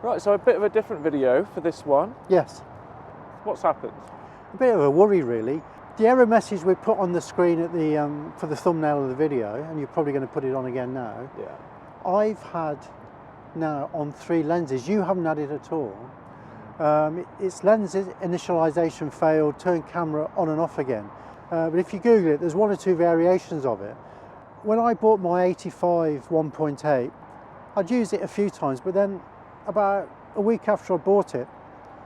Right, so a bit of a different video for this one. Yes. What's happened? A bit of a worry really. The error message we put on the screen at the for the thumbnail of the video, and you're probably going to put it on again now. Yeah. I've had now on 3 lenses. You haven't had it at all. It's lens initialization failed, turn camera on and off again. But if you Google it, there's 1 or 2 variations of it. When I bought my 85 1.8, I'd used it a few times, but then about a week after I bought it,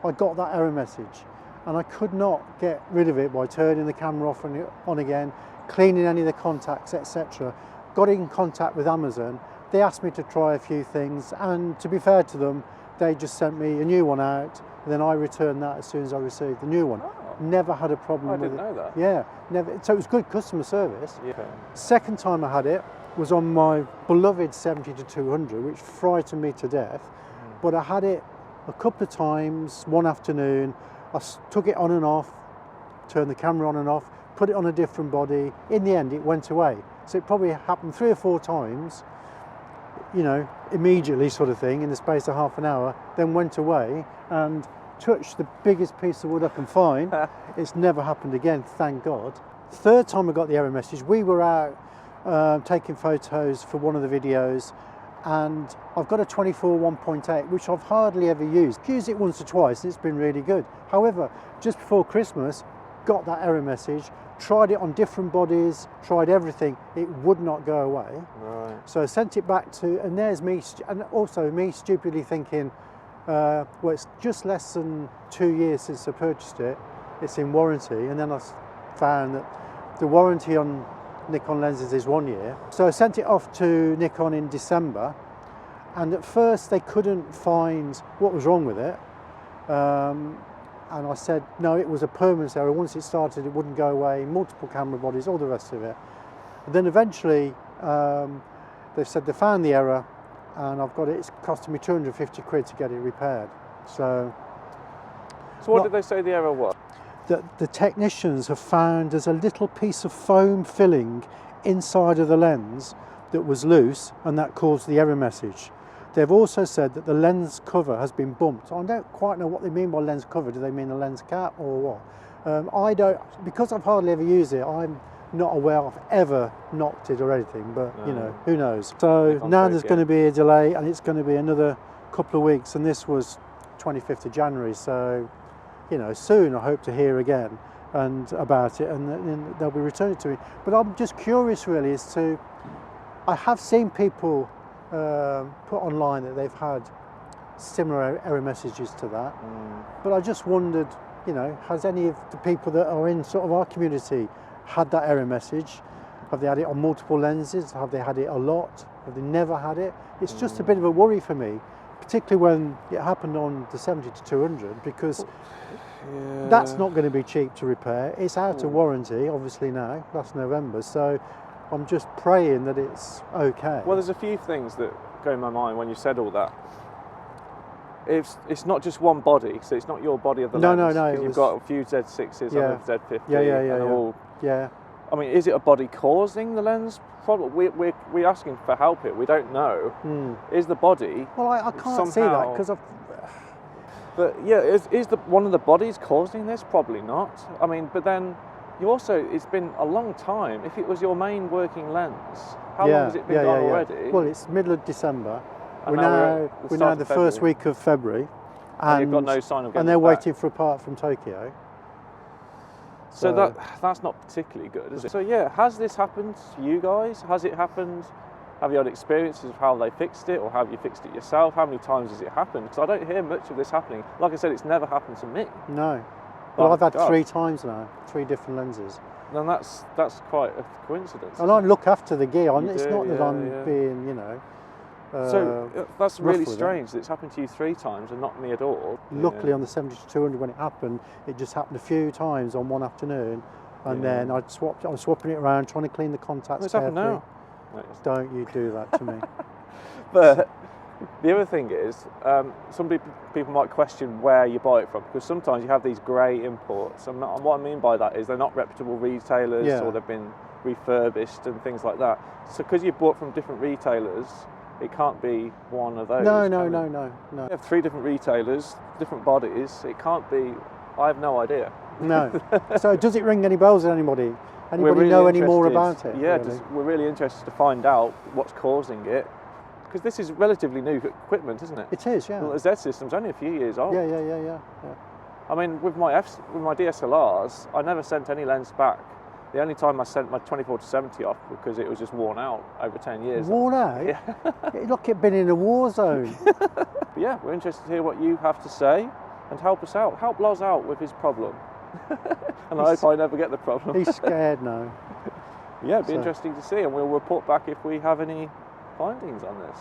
I got that error message, and I could not get rid of it by turning the camera off and on again, cleaning any of the contacts, etc. Got in contact with Amazon. They asked me to try a few things, and to be fair to them, they just sent me a new one out, and then I returned that as soon as I received the new one. Oh. Never had a problem with it. I didn't know that. Yeah, never. So it was good customer service. Yeah. Second time I had it was on my beloved 70-200, which frightened me to death. But I had it a couple of times one afternoon. I took it on and off, turned the camera on and off, put it on a different body. In the end, it went away. So it probably happened 3 or 4 times, you know, immediately sort of thing, in the space of half an hour, then went away and touched the biggest piece of wood I can find. It's never happened again, thank God. Third time I got the error message, we were out taking photos for one of the videos, and I've got a 24 1.8 which I've hardly ever used. Used it once or twice and it's been really good. However, just before Christmas, got that error message, tried it on different bodies, tried everything, it would not go away. Right. So I sent it back to, and there's me, and also me stupidly thinking, well, it's just less than 2 years since I purchased it, it's in warranty, and then I found that the warranty on Nikon lenses is 1 year. So I sent it off to Nikon in December, and at first they couldn't find what was wrong with it. And I said, no, it was a permanent error. Once it started, it wouldn't go away, multiple camera bodies, all the rest of it. And then eventually, they said they found the error, and I've got it, it's costing me 250 quid to get it repaired. So what did they say the error was? The technicians have found there's a little piece of foam filling inside of the lens that was loose, and that caused the error message. They've also said that the lens cover has been bumped. I don't quite know what they mean by lens cover. Do they mean a lens cap or what? I don't, because I've hardly ever used it, I'm not aware I've ever knocked it or anything, but you know, who knows. So now there's going to be a delay, and it's going to be another couple of weeks, and this was 25th of January, so you know, soon I hope to hear again and about it, and then they'll be returning to me. But I'm just curious really as to, I have seen people put online that they've had similar error messages to that, but I just wondered, you know, has any of the people that are in sort of our community had that error message? Have they had it on multiple lenses? Have they had it a lot? Have they never had it? It's just a bit of a worry for me, particularly when it happened on the 70-200, because that's not going to be cheap to repair. It's out of warranty, obviously now, last November, so I'm just praying that it's okay. Well, there's a few things that go in my mind when you said all that. It's not just one body, so it's not your body of the lens. No. You've got a few Z6s and a Z50. Yeah. I mean, is it a body causing the lens problem? We're asking for help here. We don't know. Is the body? Well, I can't see that because I've. But yeah, is one of the bodies causing this? Probably not. I mean, but then you also, it's been a long time. If it was your main working lens, how long has it been gone already? Well, it's middle of December. And we're now the first week of February, and you've got no sign of getting and they're back. waiting for a part from Tokyo. So that's not particularly good, is it? So yeah, has this happened to you guys? Has it happened? Have you had experiences of how they fixed it, or have you fixed it yourself? How many times has it happened? Because I don't hear much of this happening. Like I said, it's never happened to me. No. Well, I've had 3 times now, 3 different lenses. Then that's quite a coincidence. And I look after the gear. It's do, not that I'm yeah. being, you know. So that's really with strange that it's happened to you 3 times and not me at all. Luckily on the 70-200 when it happened, it just happened a few times on one afternoon, and then I was swapping it around, trying to clean the contacts What's happened now? Don't you do that to me. But the other thing is, some people might question where you buy it from, because sometimes you have these grey imports, and what I mean by that is they're not reputable retailers, or they've been refurbished and things like that. So because you bought from different retailers, It can't be one of those. No, can no, it? no, no, no. We have 3 different retailers, different bodies. It can't be. I have no idea. No. So does it ring any bells with anybody? We're Anybody really know any more interested- about it? Yeah, really? we're really interested to find out what's causing it, because this is relatively new equipment, isn't it? It is, yeah. Well, the Z system's only a few years old. Yeah. I mean, with my DSLRs, I never sent any lens back. The only time I sent my 24-70 off because it was just worn out over 10 years. Worn out? Yeah. Look, it's been in a war zone. But yeah, we're interested to hear what you have to say and help us out. Help Loz out with his problem. And I hope I never get the problem. He's scared now. Yeah, it'd be So- interesting to see, and we'll report back if we have any findings on this.